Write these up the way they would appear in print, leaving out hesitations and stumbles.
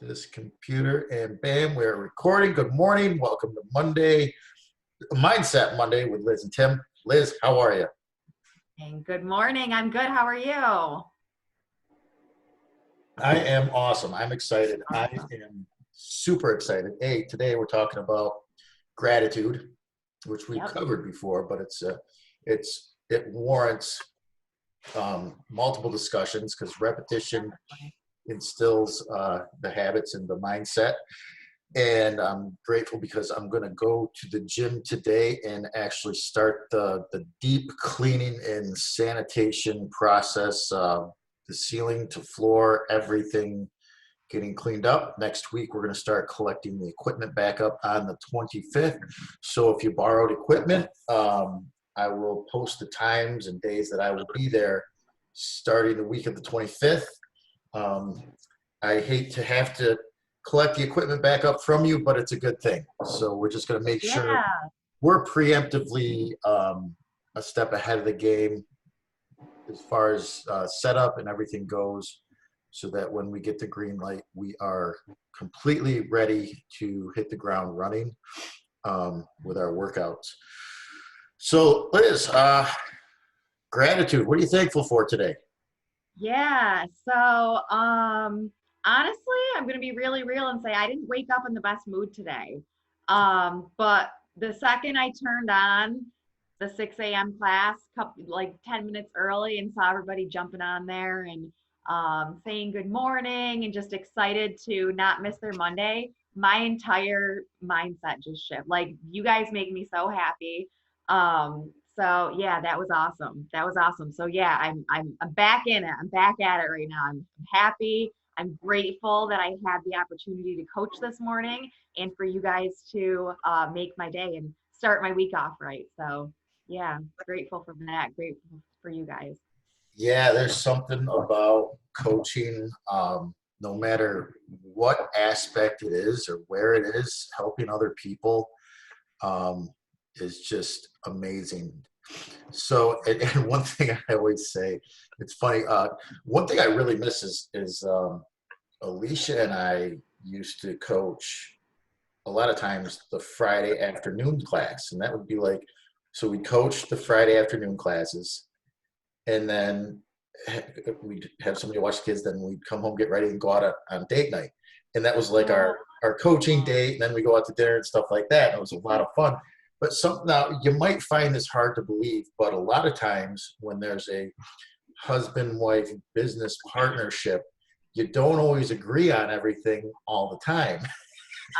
this computer, and bam, we're recording. Good morning. Welcome to Monday, Mindset Monday with Liz and Tim. Liz, how are you? And good morning. I'm good. How are you? I am awesome. I'm excited. I am super excited. Hey, today we're talking about gratitude, which we've Yep. covered before, but it warrants multiple discussions because repetition instills the habits and the mindset. And I'm grateful because I'm going to go to the gym today and actually start the deep cleaning and sanitation process, the ceiling to floor, everything getting cleaned up. Next week, we're going to start collecting the equipment back up on the 25th. So if you borrowed equipment, I will post the times and days that I will be there starting the week of the 25th. I hate to have to collect the equipment back up from you, but it's a good thing. So we're just going to make sure Yeah. we're preemptively a step ahead of the game as far as setup and everything goes, so that when we get the green light, we are completely ready to hit the ground running with our workouts. So Liz, gratitude. What are you thankful for today? Yeah. Honestly, I'm gonna be really real and say I didn't wake up in the best mood today. But the second I turned on the 6 a.m. class, like 10 minutes early, and saw everybody jumping on there and saying good morning and just excited to not miss their Monday, my entire mindset just shifted. Like, you guys make me so happy. So yeah, that was awesome. That was awesome. So yeah, I'm back in it. I'm back at it right now. I'm happy. I'm grateful that I had the opportunity to coach this morning and for you guys to make my day and start my week off right. So yeah, grateful for that. Grateful for you guys. Yeah, there's something about coaching, no matter what aspect it is or where it is, helping other people um, is just amazing. So, and one thing I always say, it's funny. One thing I really miss is Alicia and I used to coach a lot of times the Friday afternoon class, and that would be like, so we coach the Friday afternoon classes, and then we'd have somebody watch the kids. Then we'd come home, get ready, and go out on date night. And that was like Oh, our coaching date. And then we go out to dinner and stuff like that. And it was a lot of fun. But now you might find this hard to believe, but a lot of times when there's a husband-wife business partnership, you don't always agree on everything all the time.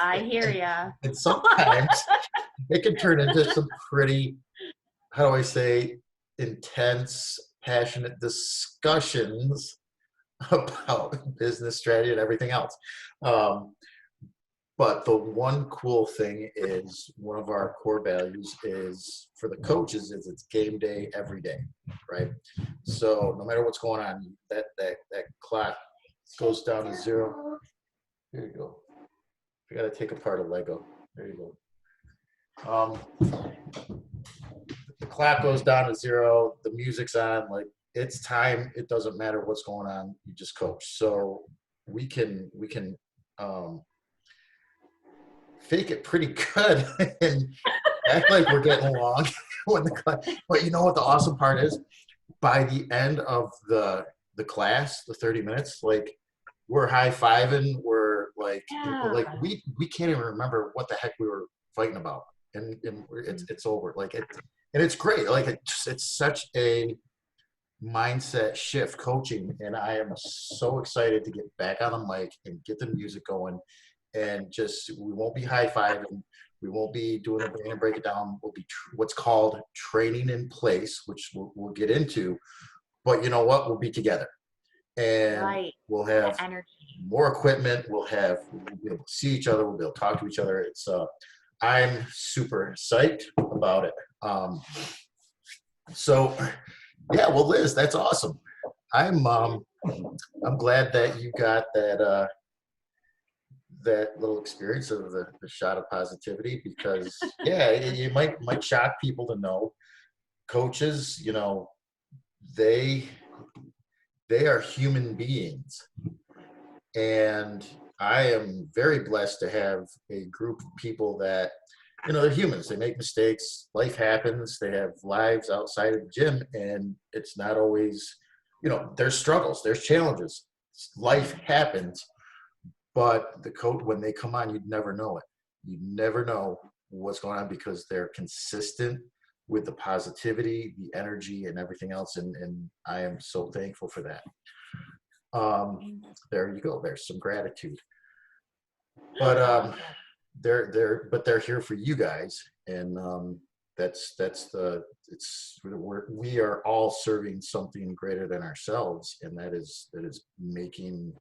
I hear and, ya. and sometimes it can turn into some pretty, how do I say, intense, passionate discussions about business strategy and everything else. Um, but the one cool thing is one of our core values is for the coaches is it's game day every day, right? So no matter what's going on, that clock goes down to zero. Here you go. I got to take apart a Lego. There you go. The clock goes down to zero. The music's on. Like, it's time. It doesn't matter what's going on. You just coach. So we can um, fake it pretty good and act like we're getting along. But you know what the awesome part is? By the end of the class, the 30 minutes, like, we're high fiving. We're Yeah. like we can't even remember what the heck we were fighting about, and it's over. Like it, and it's great. Like it's such a mindset shift coaching, and I am so excited to get back on the mic and get the music going, and just we won't be high fiving. We won't be doing a band break it down. We'll be what's called training in place, which we'll get into. But you know what? We'll be together, and Right. we'll That have energy. more equipment. We'll be able to see each other. We'll be able to talk to each other. I'm super psyched about it. So yeah, well, Liz, that's awesome. I'm um, I'm glad that you got that little experience of the shot of positivity, because yeah, it might shock people to know coaches, they they are human beings, and I am very blessed to have a group of people that, they're humans. They make mistakes. Life happens. They have lives outside of the gym, and it's not always, there's struggles, there's challenges. Life happens, but the coach, when they come on, you'd never know it. You never know what's going on because they're consistent with the positivity, the energy, and everything else. And I am so thankful for that. There you go. There's some gratitude. But they're here for you guys, and we are all serving something greater than ourselves, and that is making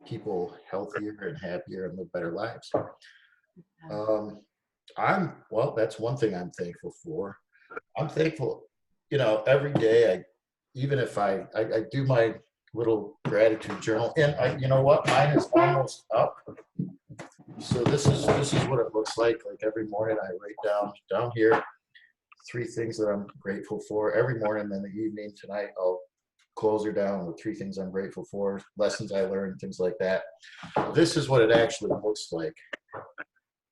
people healthier and happier and live better lives. That's one thing I'm thankful for. I'm thankful, every day, even if I do my little gratitude journal, and you know what, mine is almost up. So this is what it looks like. Like every morning I write down here 3 things that I'm grateful for every morning. Then the evening tonight I'll close her down with 3 things I'm grateful for, lessons I learned, things like that. This is what it actually looks like.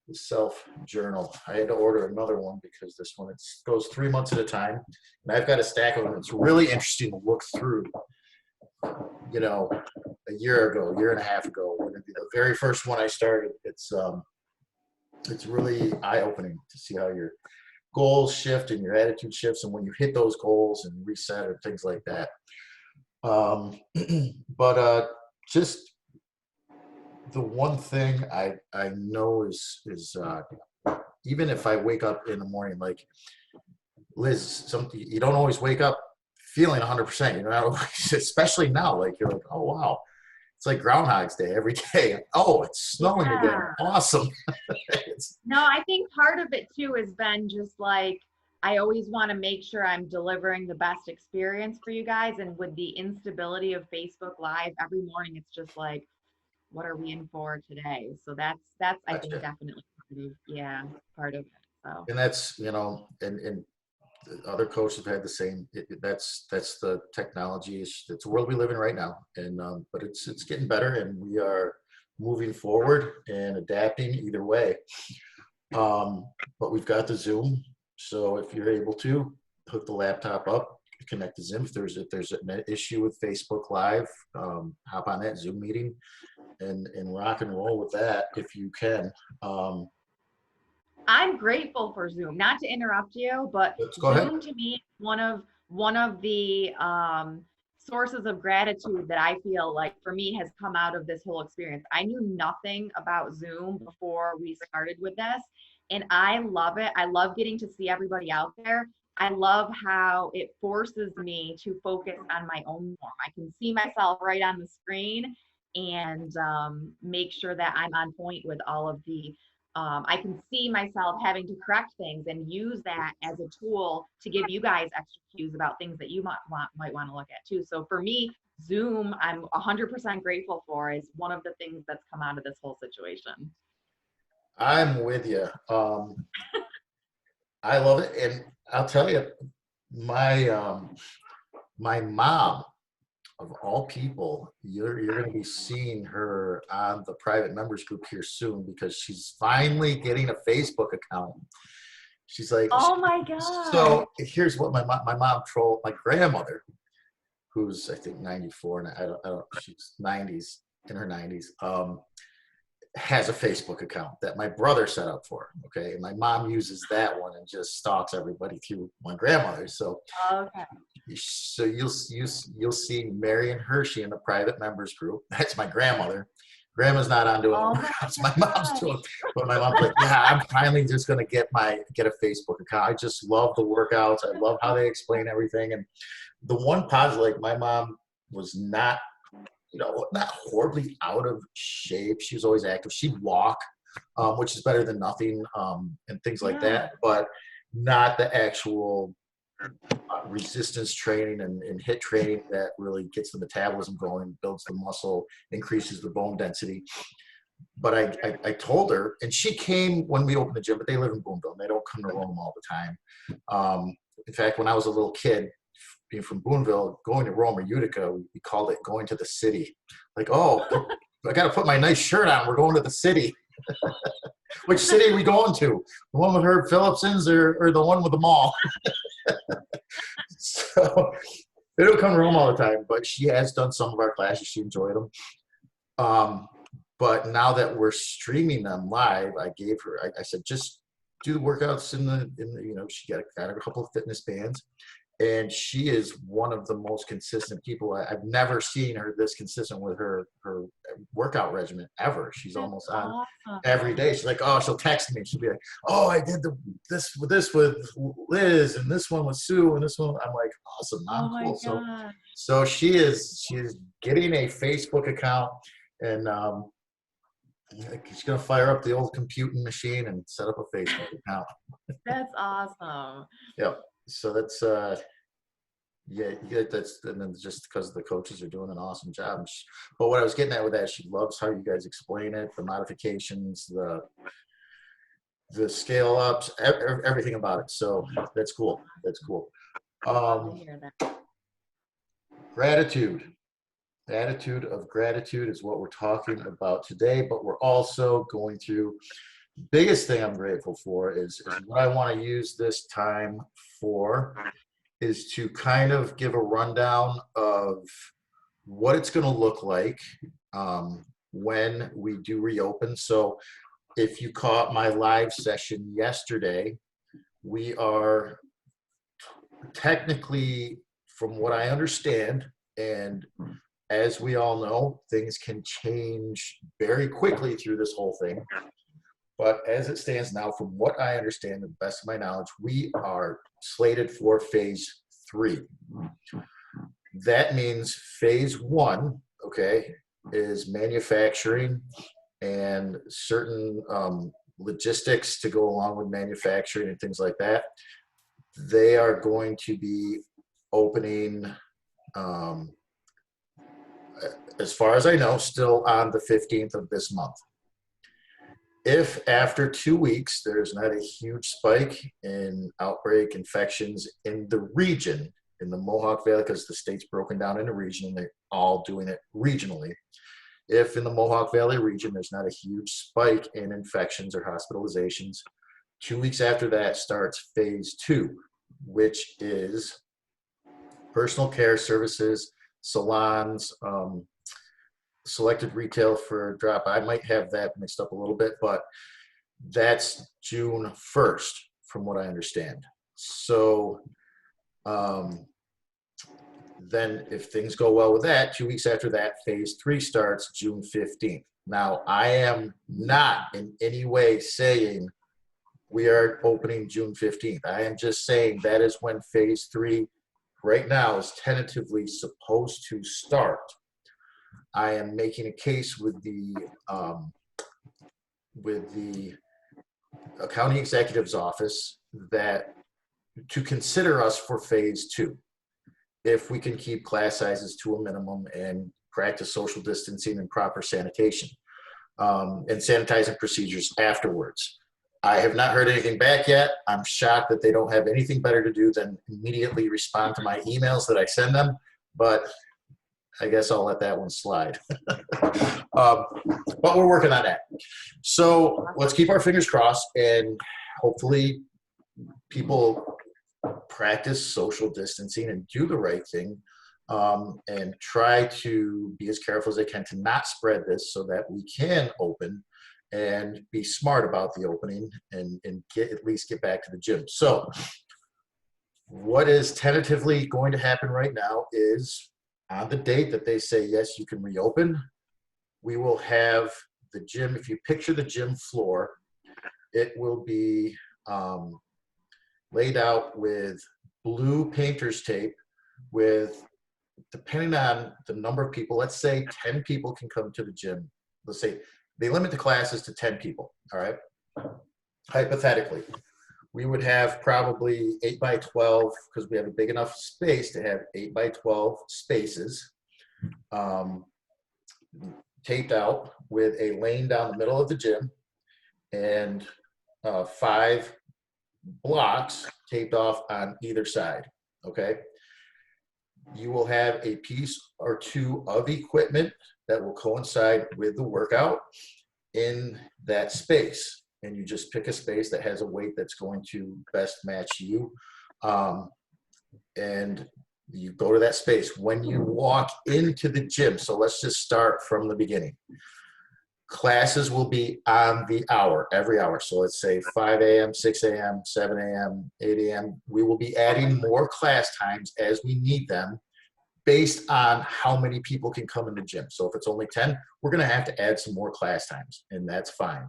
The self journal. I had to order another one because this one goes 3 months at a time, and I've got a stack of them. It's really interesting to look through. A year and a half ago, the very first one I started, it's really eye-opening to see how your goals shift and your attitude shifts, and when you hit those goals and reset and things like that. But just the one thing I know is even if I wake up in the morning, like Liz, you don't always wake up feeling 100%. You're not always, especially now, like you're like, oh wow, it's like Groundhog's Day every day. Oh, it's snowing again. Awesome. No, I think part of it too has been just like, I always want to make sure I'm delivering the best experience for you guys. And with the instability of Facebook Live every morning, it's just like, what are we in for today? So that's I think definitely part of it. So. And that's, and other coaches have had the same. That's the technology. It's the world we live in right now, and but it's getting better, and we are moving forward and adapting either way. But we've got the Zoom, so if you're able to hook the laptop up, connect to Zoom. If there's an issue with Facebook Live, hop on that Zoom meeting and rock and roll with that if you can. I'm grateful for Zoom. Not to interrupt you, but Zoom to me, one of the sources of gratitude that I feel like for me has come out of this whole experience. I knew nothing about Zoom before we started with this, and I love it. I love getting to see everybody out there. I love how it forces me to focus on my own form. I can see myself right on the screen and make sure that I'm on point with all of the I can see myself having to correct things and use that as a tool to give you guys extra cues about things that you might want to look at too. So for me, Zoom, I'm 100% grateful for, is one of the things that's come out of this whole situation. I'm with you. I love it, and I'll tell you, my mom, of all people, you're going to be seeing her on the private members group here soon because she's finally getting a Facebook account. She's like, oh my God. So here's what my mom told my grandmother, who's I think 94, and I don't she's 90s, in her 90s, has a Facebook account that my brother set up for her. Okay, and my mom uses that one and just stalks everybody through my grandmother. So okay. So you'll see Marion Hershey in the private members group. That's my grandmother. Grandma's not on doing it. It's my mom's doing it. But my mom's like, yeah, I'm finally just gonna get a Facebook account. I just love the workouts. I love how they explain everything. And the one positive, like my mom was not horribly out of shape. She was always active. She'd walk, which is better than nothing, and things like that. But not the actual resistance training and HIIT training that really gets the metabolism going, builds the muscle, increases the bone density. But I told her, and she came when we opened the gym, but they live in Boonville and they don't come to Rome all the time. In fact, when I was a little kid, being from Boonville, going to Rome or Utica, we called it going to the city. Like, oh, I got to put my nice shirt on. We're going to the city. Which city are we going to? The one with Herb Phillipson's or the one with the mall? So they don't come home all the time, but she has done some of our classes. She enjoyed them. But now that we're streaming them live, I said, just do the workouts in the she got a couple of fitness bands. And she is one of the most consistent people. I've never seen her this consistent with her workout regimen ever. She's almost on every day. She's like, oh, she'll text me. She'll be like, oh, I did this with Liz, and this one with Sue, and this one. I'm like, awesome, Mom, Oh cool. my God. So she's getting a Facebook account, and she's gonna fire up the old computing machine and set up a Facebook account. That's awesome. Yep. So that's that's, and then just because the coaches are doing an awesome job. But what I was getting at with that, she loves how you guys explain it, the modifications, the scale ups, everything about it. So that's cool. That's cool. Love to hear that. Gratitude. The attitude of gratitude is what we're talking about today, but we're also going through. Biggest thing I'm grateful for is what I want to use this time for is to kind of give a rundown of what it's going to look like when we do reopen. So if you caught my live session yesterday, we are technically, from what I understand, and as we all know, things can change very quickly through this whole thing. But as it stands now, from what I understand, to the best of my knowledge, we are slated for phase 3. That means phase 1, okay, is manufacturing and certain logistics to go along with manufacturing and things like that. They are going to be opening, as far as I know, still on the 15th of this month. If after 2 weeks there's not a huge spike in outbreak infections in the region, in the Mohawk Valley, because the state's broken down in a region and they're all doing it regionally. If in the Mohawk Valley region there's not a huge spike in infections or hospitalizations, 2 weeks after that starts phase 2, which is personal care services, salons, selected retail for drop. I might have that mixed up a little bit, but that's June 1st from what I understand. So then if things go well with that, 2 weeks after that, phase 3 starts June 15th. Now, I am not in any way saying we are opening June 15th. I am just saying that is when phase 3 right now is tentatively supposed to start. I am making a case with the county executive's office that to consider us for phase 2, if we can keep class sizes to a minimum and practice social distancing and proper sanitation and sanitizing procedures afterwards. I have not heard anything back yet. I'm shocked that they don't have anything better to do than immediately respond to my emails that I send them, but I guess I'll let that one slide. But we're working on that. So let's keep our fingers crossed, and hopefully people practice social distancing and do the right thing, and try to be as careful as they can to not spread this so that we can open and be smart about the opening and at least get back to the gym. So what is tentatively going to happen right now is on the date that they say, yes, you can reopen, we will have the gym. If you picture the gym floor, it will be laid out with blue painter's tape with, depending on the number of people, let's say 10 people can come to the gym. Let's say they limit the classes to 10 people, all right? Hypothetically, we would have probably 8 by 12 because we have a big enough space to have 8 by 12 spaces taped out with a lane down the middle of the gym and 5 blocks taped off on either side, okay? You will have a piece or two of equipment that will coincide with the workout in that space. And you just pick a space that has a weight that's going to best match you. And you go to that space. When you walk into the gym, so let's just start from the beginning. Classes will be on the hour, every hour. So let's say 5 a.m., 6 a.m., 7 a.m., 8 a.m. We will be adding more class times as we need them based on how many people can come in the gym. So if it's only 10, we're going to have to add some more class times, and that's fine,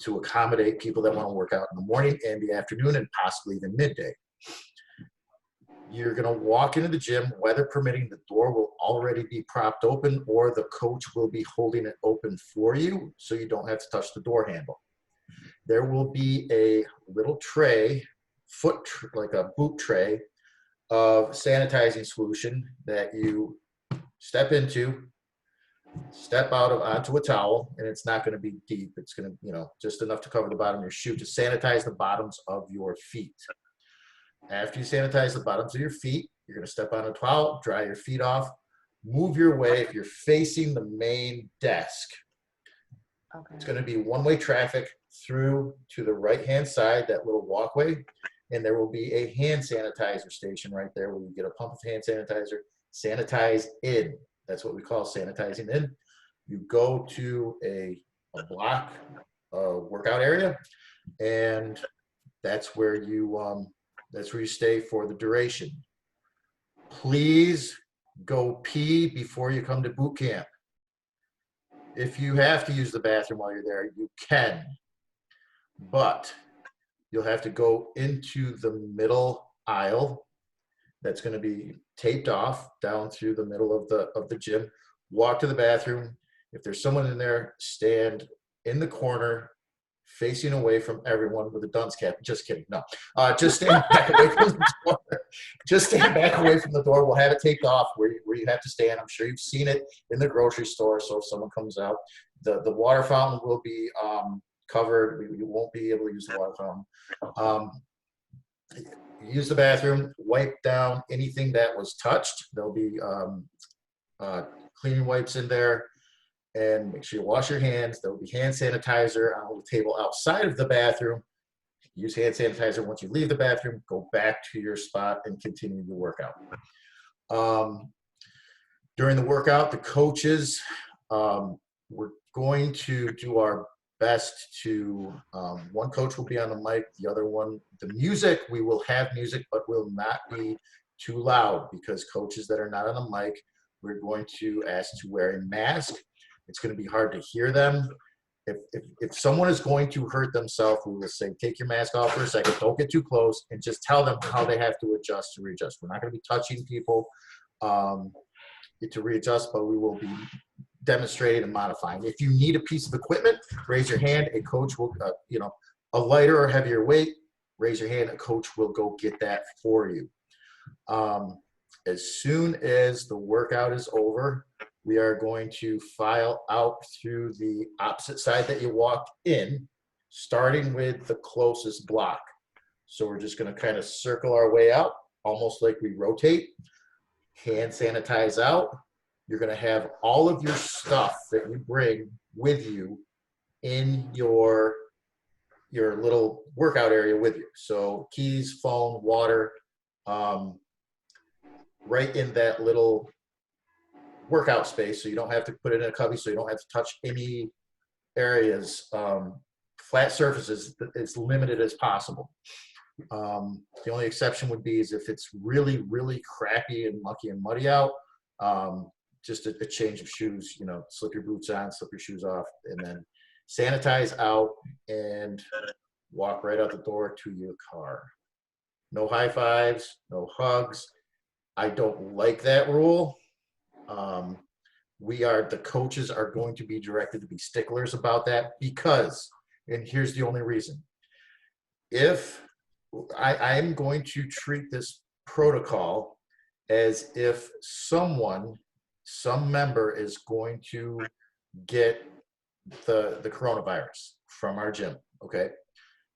to accommodate people that want to work out in the morning and the afternoon and possibly even midday. You're going to walk into the gym, weather permitting. The door will already be propped open, or the coach will be holding it open for you so you don't have to touch the door handle. There will be a little tray, like a boot tray of sanitizing solution that you step into, step out of onto a towel, and it's not going to be deep. It's going to, just enough to cover the bottom of your shoe to sanitize the bottoms of your feet. After you sanitize the bottoms of your feet, you're going to step on a towel, dry your feet off, move your way. If you're facing the main desk, it's going to be one-way traffic through to the right-hand side, that little walkway, and there will be a hand sanitizer station right there where you get a pump of hand sanitizer, sanitize in. That's what we call sanitizing in. You go to a block workout area, and that's where you stay for the duration. Please go pee before you come to boot camp. If you have to use the bathroom while you're there, you can, but you'll have to go into the middle aisle that's going to be taped off down through the middle of the gym. Walk to the bathroom. If there's someone in there, stand in the corner facing away from everyone with a dunce cap. Just kidding. No. Just stand back away from the door. Just stand back away from the door. We'll have it taped off where you have to stand. I'm sure you've seen it in the grocery store. So if someone comes out, the water fountain will be covered. You won't be able to use the water fountain. Use the bathroom, wipe down anything that was touched. There'll be cleaning wipes in there, and make sure you wash your hands. There'll be hand sanitizer on the table outside of the bathroom. Use hand sanitizer once you leave the bathroom. Go back to your spot and continue the workout. During the workout, the coaches, we're going to do our best to, one coach will be on the mic, the other one, the music, we will have music, but will not be too loud, because coaches that are not on the mic, we're going to ask to wear a mask. It's going to be hard to hear them. If someone is going to hurt themselves, we will say, take your mask off for a second, don't get too close, and just tell them how they have to adjust to readjust. We're not going to be touching people to readjust, but we will be demonstrating and modifying. If you need a piece of equipment, raise your hand. A coach will, a lighter or heavier weight, raise your hand. A coach will go get that for you. As soon as the workout is over, we are going to file out through the opposite side that you walked in, starting with the closest block. So we're just going to kind of circle our way out, almost like we rotate. Hand sanitize out. You're going to have all of your stuff that you bring with you in your little workout area with you. So keys, phone, water, right in that little workout space, so you don't have to put it in a cubby, so you don't have to touch any areas. Flat surfaces, as limited as possible. The only exception would be is if it's really, really crappy and mucky and muddy out, just a change of shoes, slip your boots on, slip your shoes off, and then sanitize out and walk right out the door to your car. No high fives, no hugs. I don't like that rule. The coaches are going to be directed to be sticklers about that, because, and here's the only reason, if I'm going to treat this protocol as if some member is going to get the coronavirus from our gym, okay?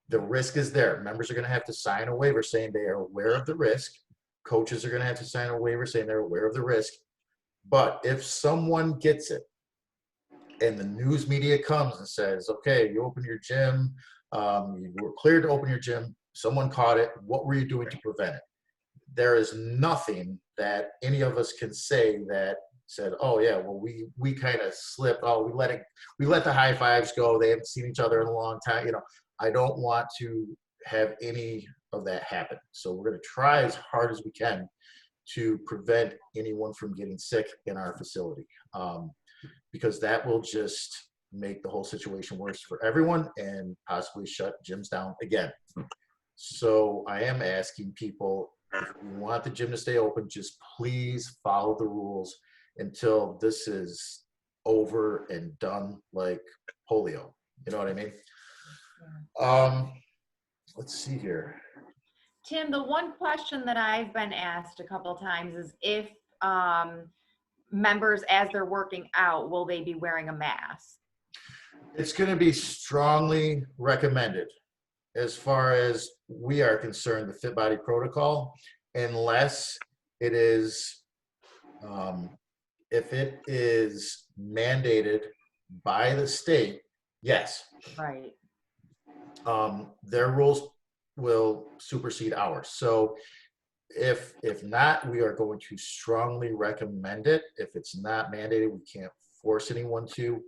The risk is there. Members are going to have to sign a waiver saying they are aware of the risk. Coaches are going to have to sign a waiver saying they're aware of the risk. But if someone gets it, and the news media comes and says, okay, you open your gym, you were cleared to open your gym, someone caught it, what were you doing to prevent it? There is nothing that any of us can say that said, oh yeah, well, we kind of slipped, oh, we let the high fives go, they haven't seen each other in a long time. I don't want to have any of that happen. So we're going to try as hard as we can to prevent anyone from getting sick in our facility, because that will just make the whole situation worse for everyone and possibly shut gyms down again. So I am asking people, if you want the gym to stay open, just please follow the rules until this is over and done, like polio. You know what I mean? Let's see here. Tim, the one question that I've been asked a couple of times is if members, as they're working out, will they be wearing a mask? It's going to be strongly recommended as far as we are concerned, the Fit Body Protocol, unless it is, if it is mandated by the state, yes. Right. Their rules will supersede ours. So if not, we are going to strongly recommend it. If it's not mandated, we can't force anyone to.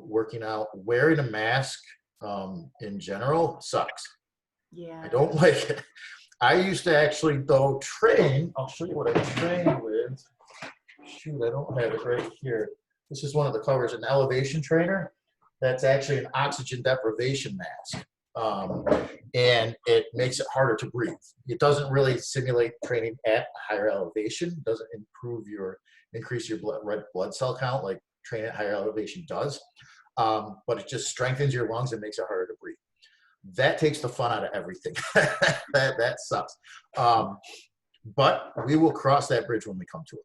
Working out, wearing a mask in general sucks. Yeah. I don't like it. I used to actually though train. I'll show you what I train with. Shoot, I don't have it right here. This is one of the covers, an elevation trainer. That's actually an oxygen deprivation mask. And it makes it harder to breathe. It doesn't really simulate training at a higher elevation. It doesn't increase your red blood cell count like training at higher elevation does. But it just strengthens your lungs and makes it harder to breathe. That takes the fun out of everything. that sucks. But we will cross that bridge when we come to it.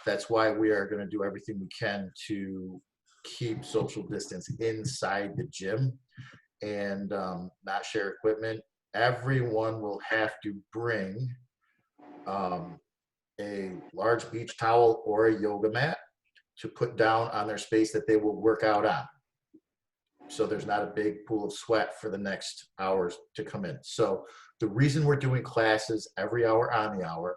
That's why we are going to do everything we can to keep social distance inside the gym and not share equipment. Everyone will have to bring a large beach towel or a yoga mat to put down on their space that they will work out on. So there's not a big pool of sweat for the next hours to come in. So the reason we're doing classes every hour on the hour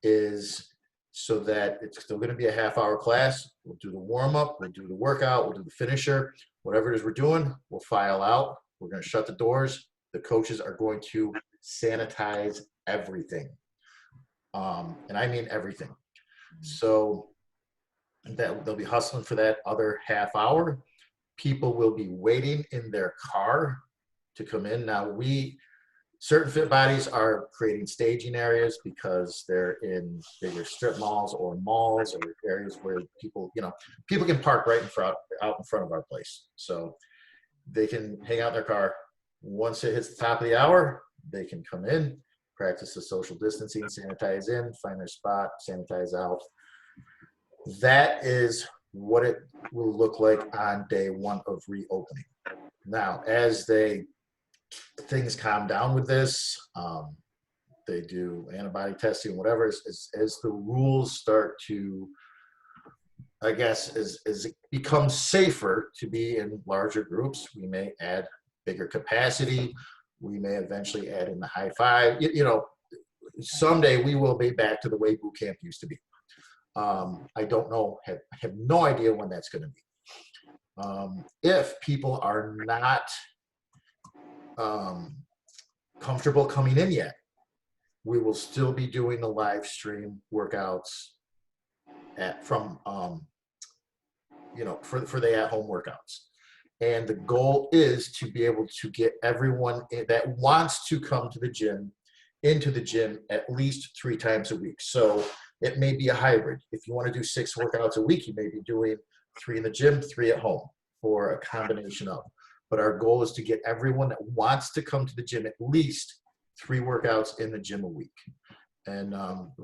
is so that it's still going to be a half-hour class. We'll do the warm-up, we'll do the workout, we'll do the finisher. Whatever it is we're doing, we'll file out. We're going to shut the doors. The coaches are going to sanitize everything. And I mean everything. So that they'll be hustling for that other half hour. People will be waiting in their car to come in. Now certain fit bodies are creating staging areas because they're in bigger strip malls or malls or areas where people can park right out in front of our place. So they can hang out in their car. Once it hits the top of the hour, they can come in, practice the social distancing, sanitize in, find their spot, sanitize out. That is what it will look like on day one of reopening. Now, as things calm down with this, they do antibody testing, whatever, as the rules start to, I guess, as it becomes safer to be in larger groups, we may add bigger capacity. We may eventually add in the high five. Someday we will be back to the way boot camp used to be. I don't know, have no idea when that's going to be. If people are not comfortable coming in yet, we will still be doing the live stream workouts for the at-home workouts. And the goal is to be able to get everyone that wants to come to the gym into the gym at least 3 times a week. So it may be a hybrid. If you want to do 6 workouts a week, you may be doing 3 in the gym, 3 at home, or a combination of. But our goal is to get everyone that wants to come to the gym at least 3 workouts in the gym a week. And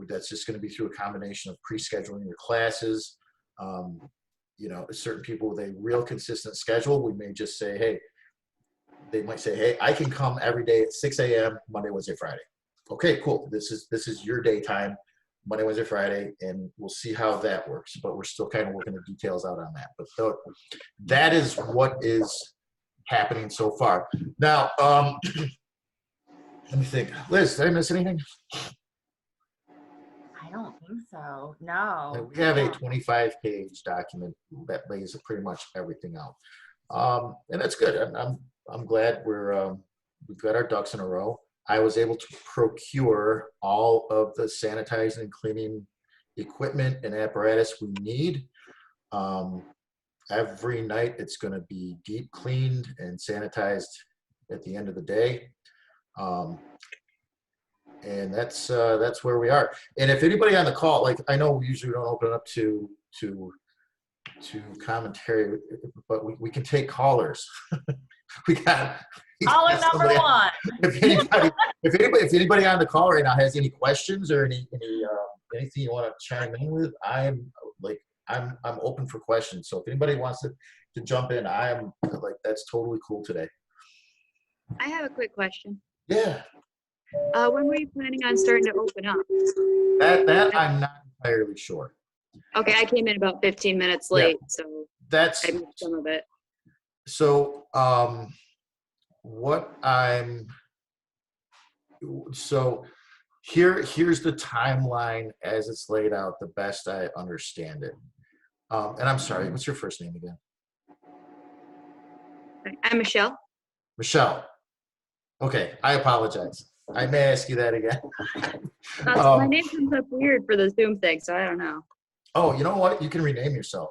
that's just going to be through a combination of pre-scheduling your classes. Certain people with a real consistent schedule, we may just say, hey, they might say, hey, I can come every day at 6 a.m., Monday, Wednesday, Friday. Okay, cool. This is your daytime. Monday, Wednesday, Friday, and we'll see how that works. But we're still kind of working the details out on that. But that is what is happening so far. Now, let me think. Liz, did I miss anything? I don't think so. No. We have a Yeah. 25-page document that lays pretty much everything out, and that's good. I'm glad we've got our ducks in a row. I was able to procure all of the sanitizing and cleaning equipment and apparatus we need. Every night it's going to be deep cleaned and sanitized at the end of the day. And that's where we are. And if anybody on the call, like I know we usually don't open it up to commentary, but we can take callers. we got Caller number somebody- one. if anybody on the call right now has any questions or anything you want to chime in with, I'm open for questions. So if anybody wants to jump in, I'm like, that's totally cool today. I have a quick question. Yeah. When were you planning on starting to open up? That I'm not entirely sure. Okay, I came in about 15 minutes late, so That's I missed some of it. so here's the timeline as it's laid out, the best I understand it. And I'm sorry, what's your first name again? I'm Michelle. Michelle. Okay, I apologize. I may ask you that again. My name comes up weird for the Zoom thing, so I don't know. Oh, you know what? You can rename yourself.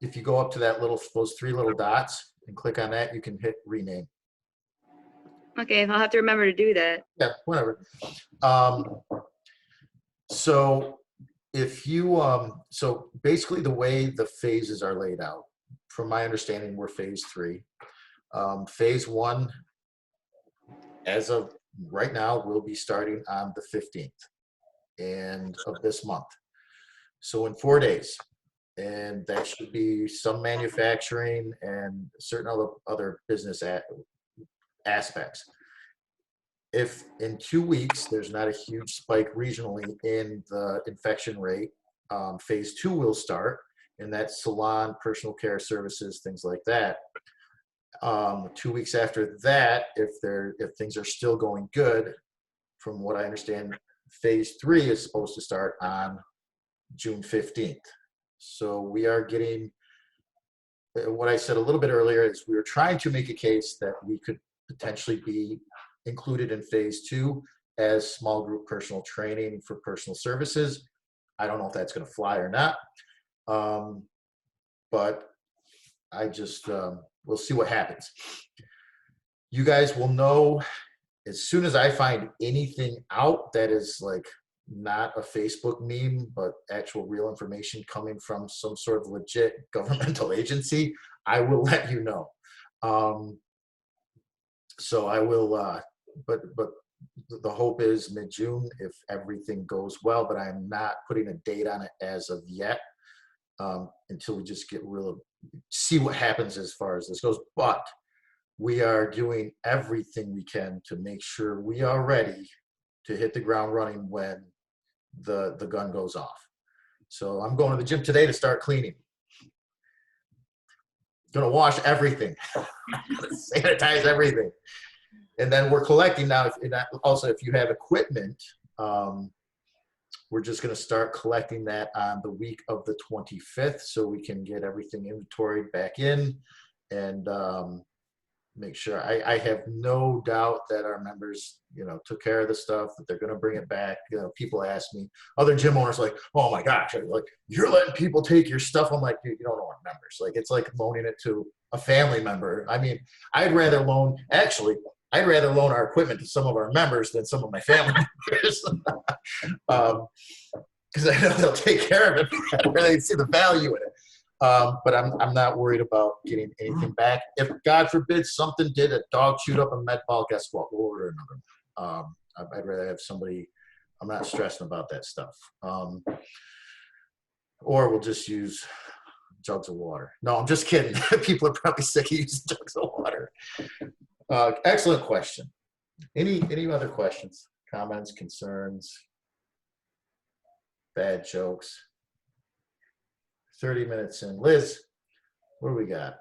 If you go up to those three little dots and click on that, you can hit rename. Okay, I'll have to remember to do that. Yeah, whatever. So if you, so basically the way the phases are laid out, from my understanding, we're phase 3. Phase 1, as of right now, will be starting on the 15th of this month. So in 4 days. And that should be some manufacturing and certain other business aspects. If in 2 weeks there's not a huge spike regionally in the infection rate, phase 2 will start, and that's salon, personal care services, things like that. 2 weeks after that, if things are still going good, from what I understand, phase 3 is supposed to start on June 15th. So we are getting, what I said a little bit earlier is we were trying to make a case that we could potentially be included in phase 2 as small group personal training for personal services. I don't know if that's going to fly or not, but I just, we'll see what happens. You guys will know as soon as I find anything out that is like not a Facebook meme, but actual real information coming from some sort of legit governmental agency, I will let you know. So I will, but the hope is mid-June if everything goes well, but I'm not putting a date on it as of yet, until we just see what happens as far as this goes. But we are doing everything we can to make sure we are ready to hit the ground running when the gun goes off. So I'm going to the gym today to start cleaning. Gonna wash everything, sanitize everything. And then we're collecting now. Also, if you have equipment, we're just going to start collecting that on the week of the 25th so we can get everything inventoried back in and make sure. I have no doubt that our members, took care of the stuff, that they're going to bring it back. People ask me, other gym owners like, oh my gosh, like you're letting people take your stuff. I'm like, dude, you don't know our members. Like, it's like loaning it to a family member. I mean, I'd rather loan our equipment to some of our members than some of my family members. Because I know they'll take care of it. I really see the value in it. But I'm not worried about getting anything back. If God forbid something a dog chewed up a med ball, guess what? We'll order another one. I'd rather have somebody, I'm not stressing about that stuff. Or we'll just use jugs of water. No, I'm just kidding. People are probably sick of using jugs of water. Excellent question. Any other questions, comments, concerns? bad jokes. 30 minutes in. Liz, what do we got?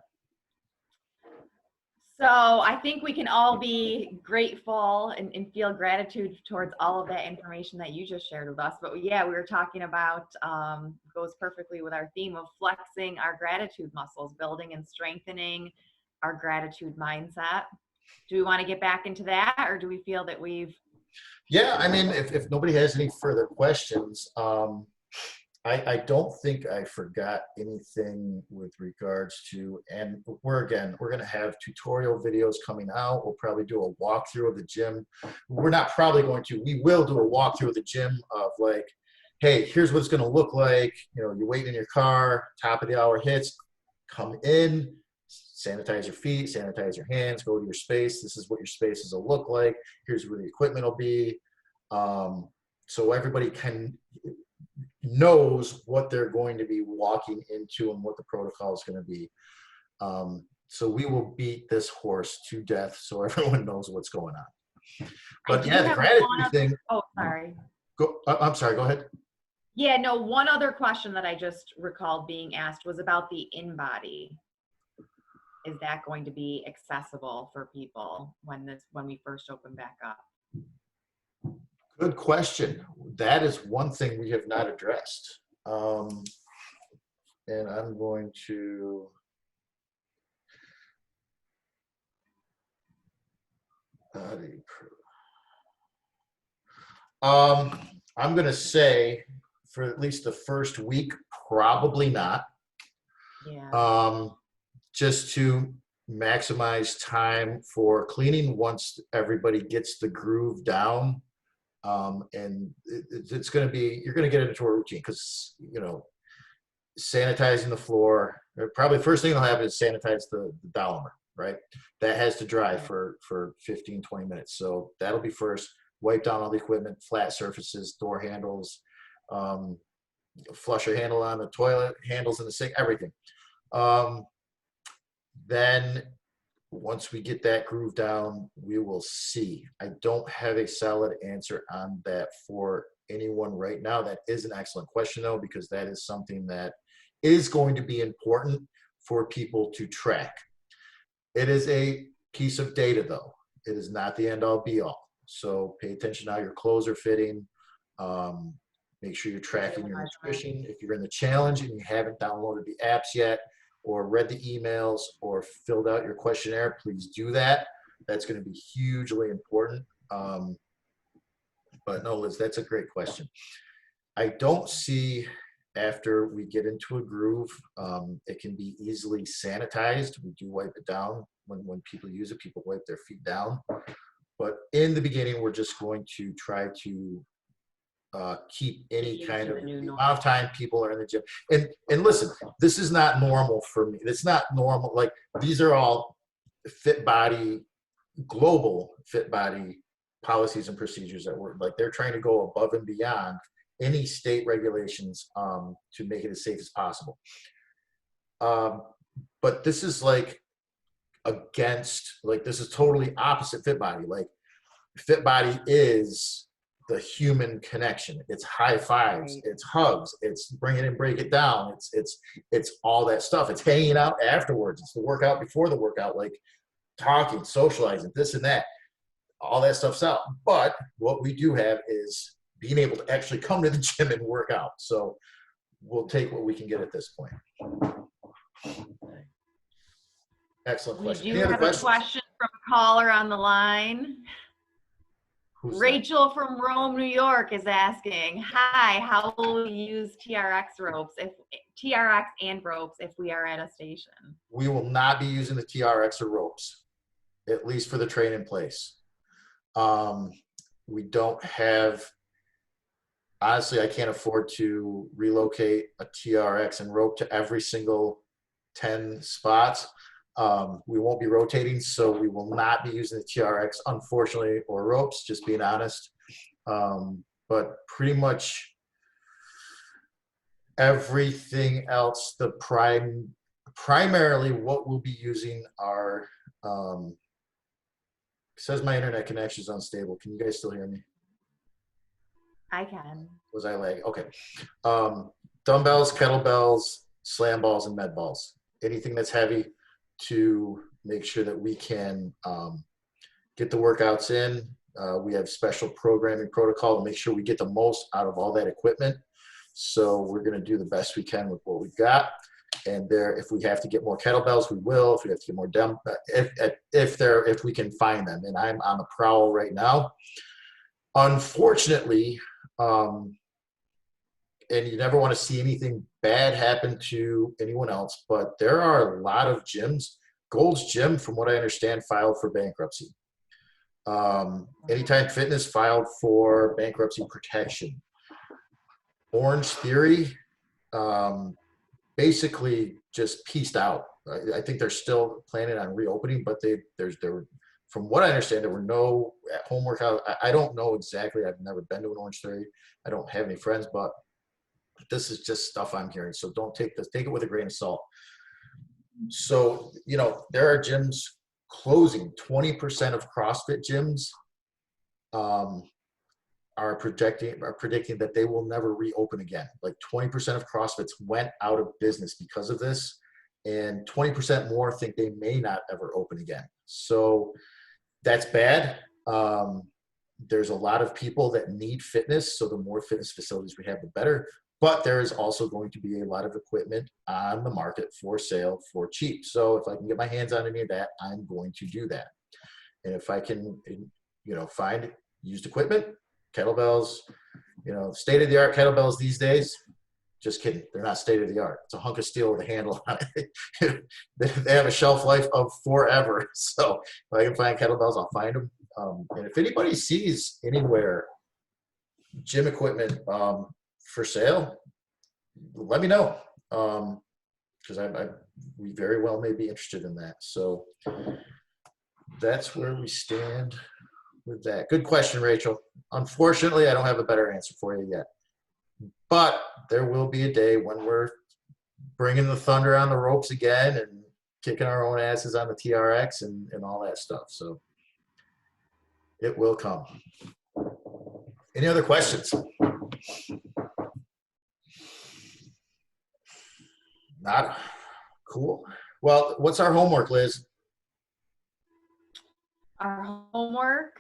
So I think we can all be grateful and feel gratitude towards all of that information that you just shared with us. But yeah, we were talking about, goes perfectly with our theme of flexing our gratitude muscles, building and strengthening our gratitude mindset. Do we want to get back into that, or do we feel that we've... Yeah, I mean, if nobody has any further questions, I don't think I forgot anything with regards to, and we're going to have tutorial videos coming out. We'll probably do a walkthrough of the gym. We're not probably going to, we will do a walkthrough of the gym of like, hey, here's what it's going to look like. You know, you're waiting in your car, top of the hour hits, come in, sanitize your feet, sanitize your hands, go to your space. This is what your spaces will look like. Here's where the equipment will be. So everybody knows what they're going to be walking into and what the protocol is going to be. So we will beat this horse to death so everyone knows what's going on. But yeah, the gratitude thing. Oh, sorry. I'm sorry, go ahead. Yeah, no, one other question that I just recalled being asked was about the in-body. Is that going to be accessible for people when we first open back up? Good question. That is one thing we have not addressed. And I'm going to, I'm going to say for at least the first week, probably not. Yeah. Just to maximize time for cleaning once everybody gets the groove down. And it's going to be, you're going to get into a routine because, you know, sanitizing the floor, probably first thing that'll happen is sanitize the Dolomer, right? That has to dry for 15, 20 minutes. So that'll be first. Wipe down all the equipment, flat surfaces, door handles, flusher handle on the toilet, handles in the sink, everything. Then once we get that groove down, we will see. I don't have a solid answer on that for anyone right now. That is an excellent question, though, because that is something that is going to be important for people to track. It is a piece of data, though. It is not the end-all, be-all. So pay attention to how your clothes are fitting. Make sure you're tracking your nutrition. If you're in the challenge and you haven't downloaded the apps yet, or read the emails or filled out your questionnaire, please do that. That's going to be hugely important. But no, Liz, that's a great question. I don't see after we get into a groove, it can be easily sanitized. We do wipe it down. When people use it, people wipe their feet down. But in the beginning, we're just going to try to keep any kind of amount of time people are in the gym. And listen, this is not normal for me. It's not normal. Like, these are all Fit Body, global Fit Body policies and procedures that work. Like, they're trying to go above and beyond any state regulations to make it as safe as possible. But this is like against, like, this is totally opposite Fit Body. Like, Fit Body is the human connection. It's high fives, right. It's hugs, it's bring it and break it down. It's all that stuff. It's hanging out afterwards. It's the workout before the workout, like talking, socializing, this and that. All that stuff's out. But what we do have is being able to actually come to the gym and work out. So we'll take what we can get at this point. Excellent question. We do have a question from a caller on the line. Who's Rachel from Rome, New York is asking, hi, how will we use TRX and ropes if we are at a station? We will not be using the TRX or ropes, at least for the train in place. We don't have, honestly, I can't afford to relocate a TRX and rope to every single 10 spots. We won't be rotating, so we will not be using the TRX, unfortunately, or ropes, just being honest. But pretty much everything else, the primarily what we'll be using are, it says my internet connection is unstable. Can you guys still hear me? I can. Was I lagging? Okay. Dumbbells, kettlebells, slam balls, and med balls. Anything that's heavy to make sure that we can get the workouts in. We have special programming protocol to make sure we get the most out of all that equipment. So we're going to do the best we can with what we've got. And there, if we have to get more kettlebells, we will. If we have to get more if we can find them. And I'm on the prowl right now. Unfortunately, and you never want to see anything bad happen to anyone else, but there are a lot of gyms. Gold's Gym, from what I understand, filed for bankruptcy. Anytime Fitness filed for bankruptcy protection. Orange Theory basically just pieced out. I think they're still planning on reopening, but from what I understand, there were no at-home workout. I don't know exactly. I've never been to an Orange Theory. I don't have any friends, but this is just stuff I'm hearing. So don't take this. Take it with a grain of salt. So, there are gyms closing. 20% of CrossFit gyms are predicting that they will never reopen again. Like 20% of CrossFits went out of business because of this, and 20% more think they may not ever open again. So that's bad. There's a lot of people that need fitness, so the more fitness facilities we have, the better. But there is also going to be a lot of equipment on the market for sale for cheap. So if I can get my hands on any of that, I'm going to do that. And if I can, find used equipment, kettlebells, state-of-the-art kettlebells these days, just kidding. They're not state-of-the-art. It's a hunk of steel with a handle on it. They have a shelf life of forever. So if I can find kettlebells, I'll find them. And if anybody sees anywhere gym equipment for sale, let me know, because we very well may be interested in that. So that's where we stand with that. Good question, Rachel. Unfortunately, I don't have a better answer for you yet. But there will be a day when we're bringing the thunder on the ropes again and kicking our own asses on the TRX and all that stuff. So it will come. Any other questions? Not cool. Well, what's our homework, Liz? Our homework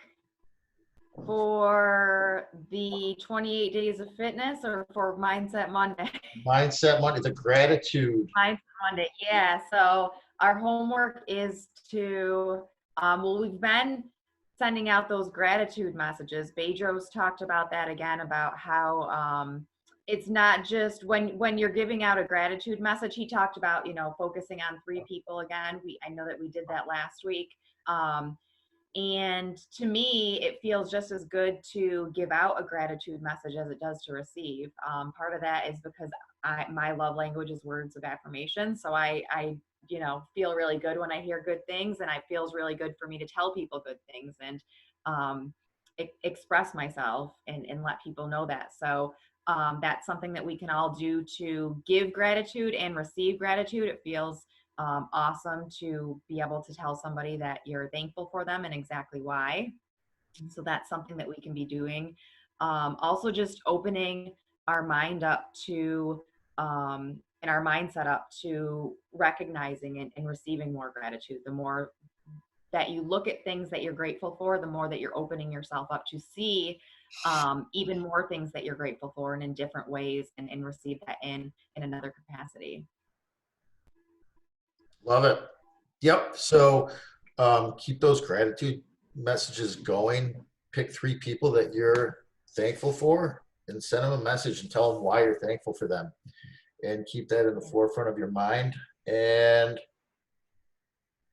for the 28 days of fitness or for Mindset Monday? Mindset Monday, the gratitude. Mindset Monday, yeah. So our homework is to, we've been sending out those gratitude messages. Bedros talked about that again, about how it's not just when you're giving out a gratitude message. He talked about, focusing on 3 people again. I know that we did that last week. And to me, it feels just as good to give out a gratitude message as it does to receive. Part of that is because my love language is words of affirmation. So I feel really good when I hear good things, and it feels really good for me to tell people good things and express myself and let people know that. So that's something that we can all do to give gratitude and receive gratitude. It feels awesome to be able to tell somebody that you're thankful for them and exactly why. So that's something that we can be doing. Also just opening our mind up to and our mindset up to recognizing and receiving more gratitude. The more that you look at things that you're grateful for, the more that you're opening yourself up to see even more things that you're grateful for and in different ways, and receive that in another capacity. Love it. Yep. So keep those gratitude messages going. Pick 3 people that you're thankful for and send them a message and tell them why you're thankful for them. And keep that in the forefront of your mind. And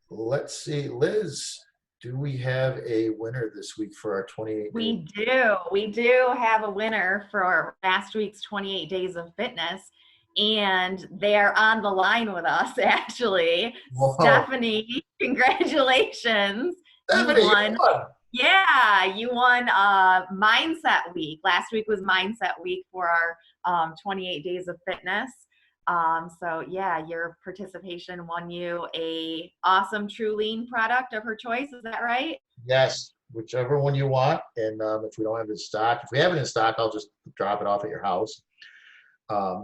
let's see, Liz, do we have a winner this week for our 28 days? We do. We do have a winner for last week's 28 days of fitness. And they're on the line with us, actually. Whoa. Stephanie, congratulations. Stephanie, you won. Yeah, you won Mindset Week. Last week was Mindset Week for our 28 days of fitness. So yeah, your participation won you a awesome True Lean product of her choice. Is that right? Yes, whichever one you want. And if we don't have it in stock, if we have it in stock, I'll just drop it off at your house.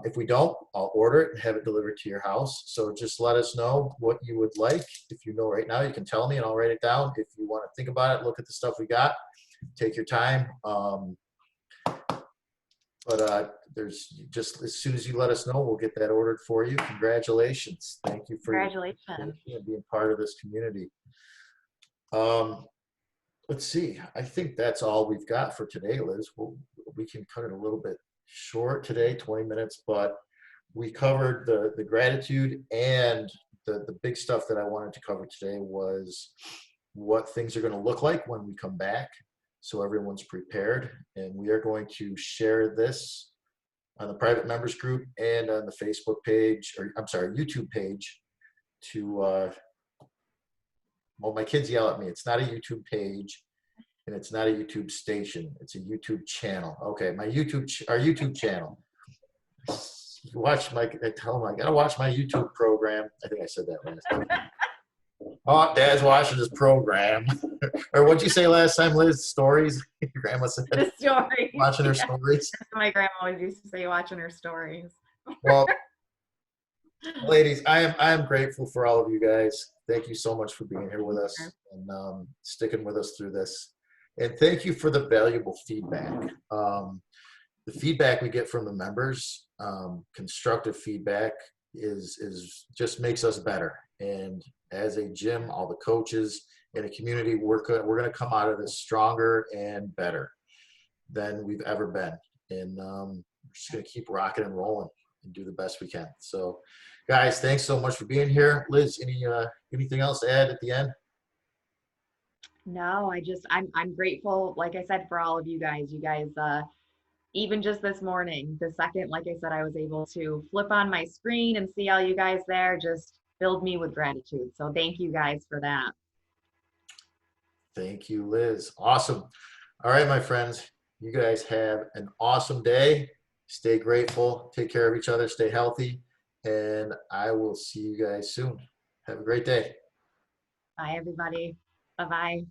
If we don't, I'll order it and have it delivered to your house. So just let us know what you would like. If you know right now, you can tell me and I'll write it down. If you want to think about it, look at the stuff we got, take your time. But there's just, as soon as you let us know, we'll get that ordered for you. Congratulations. Thank you for your Congratulations. participation and being part of this community. Let's see. I think that's all we've got for today, Liz. We can cut it a little bit short today, 20 minutes, but we covered the gratitude, and the big stuff that I wanted to cover today was what things are going to look like when we come back, so everyone's prepared. And we are going to share this on the private members group and on the Facebook page, or I'm sorry, YouTube page to, well, my kids yell at me. It's not a YouTube page and it's not a YouTube station. It's a YouTube channel. Okay, our YouTube channel. You watch I tell them I gotta watch my YouTube program. I think I said that last time. Oh, Dad's watching his program. Or what'd you say last time, Liz? Stories? Your grandma said The story. watching her Yeah. stories. My grandma always used to say watching her stories. Well, ladies, I am grateful for all of you guys. Thank you so much for being here with us and sticking with us through this. And thank you for the valuable feedback. The feedback we get from the members, constructive feedback, is just makes us better. And as a gym, all the coaches in a community, we're going to come out of this stronger and better than we've ever been. And we're just going to keep rocking and rolling and do the best we can. So, guys, thanks so much for being here. Liz, anything else to add at the end? No, I'm grateful, like I said, for all of you guys. You guys, even just this morning, the second, like I said, I was able to flip on my screen and see all you guys there, just filled me with gratitude. So thank you guys for that. Thank you, Liz. Awesome. All right, my friends, you guys have an awesome day. Stay grateful, take care of each other, stay healthy, and I will see you guys soon. Have a great day. Bye, everybody. Bye-bye.